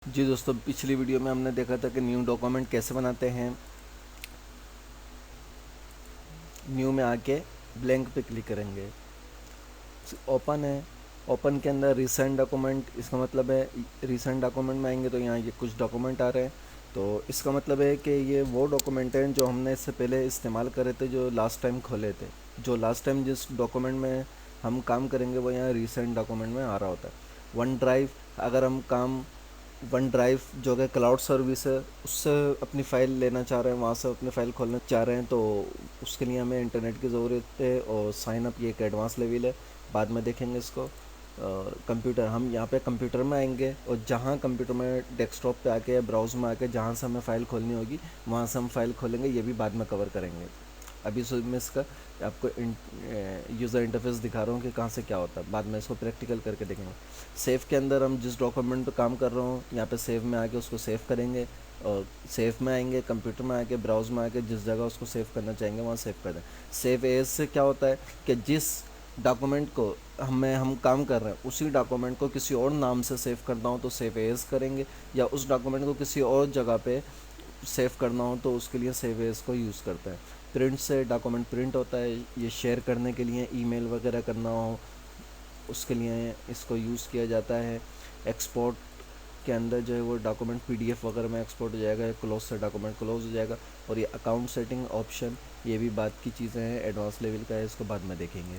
جی دوستوں، پچھلی ویڈیو میں ہم نے دیکھا تھا کہ نیو ڈاکومنٹ کیسے بناتے ہیں۔ نیو میں آ کے بلینک پہ کلک کریں گے، اوپن ہے، اوپن کے اندر ریسنٹ ڈاکومنٹ، اس کا مطلب ہے ریسنٹ ڈاکومنٹ میں آئیں گے تو یہاں یہ کچھ ڈاکومنٹ آ رہے ہیں، تو اس کا مطلب ہے کہ یہ وہ ڈاکومنٹ ہیں جو ہم نے اس سے پہلے استعمال کرے تھے، جو لاسٹ ٹائم کھولے تھے، جو لاسٹ ٹائم جس ڈاکومنٹ میں ہم کام کریں گے وہ یہاں ریسنٹ ڈاکومنٹ میں آ رہا ہوتا ہے۔ ون ڈرائیو، اگر ہم ون ڈرائیو جو کہ کلاؤڈ سروس ہے، اس سے اپنی فائل لینا چاہ رہے ہیں، وہاں سے اپنی فائل کھولنا چاہ رہے ہیں، تو اس کے لیے ہمیں انٹرنیٹ کی ضرورت ہے، اور سائن اپ یہ ایک ایڈوانس لیول ہے، بعد میں دیکھیں گے اس کو۔ کمپیوٹر، ہم یہاں پہ کمپیوٹر میں آئیں گے، اور جہاں کمپیوٹر میں ڈیسک ٹاپ پہ آ کے یا براؤز میں آ کے جہاں سے ہمیں فائل کھولنی ہوگی وہاں سے ہم فائل کھولیں گے، یہ بھی بعد میں کور کریں گے۔ ابھی میں اس کا آپ کو یوزر انٹرفیس دکھا رہا ہوں کہ کہاں سے کیا ہوتا ہے، بعد میں اس کو پریکٹیکل کر کے دیکھیں گے۔ سیو کے اندر ہم جس ڈاکومنٹ پہ کام کر رہے ہوں یہاں پہ سیو میں آ کے اس کو سیو کریں گے، اور سیو میں آئیں گے، کمپیوٹر میں آ کے براؤز میں آ کے جس جگہ اس کو سیو کرنا چاہیں گے وہاں سیو کر دیں۔ سیو ایز سے کیا ہوتا ہے کہ جس ڈاکومنٹ کو ہم کام کر رہے ہیں اسی ڈاکومنٹ کو کسی اور نام سے سیو کرنا ہو تو سیو ایز کریں گے، یا اس ڈاکومنٹ کو کسی اور جگہ پہ سیو کرنا ہو تو اس کے لیے سیو ایز کو یوز کرتے ہیں۔ پرنٹ سے ڈاکومنٹ پرنٹ ہوتا ہے، یہ شیئر کرنے کے لیے، ای میل وغیرہ کرنا ہو اس کے لیے اس کو یوز کیا جاتا ہے۔ ایکسپورٹ کے اندر جو ہے وہ ڈاکومنٹ پی ڈی ایف وغیرہ میں ایکسپورٹ ہو جائے گا، کلوز سے ڈاکومنٹ کلوز ہو جائے گا۔ اور یہ اکاؤنٹ سیٹنگ آپشن، یہ بھی بعد کی چیزیں ہیں، ایڈوانس لیول کا ہے، اس کو بعد میں دیکھیں گے۔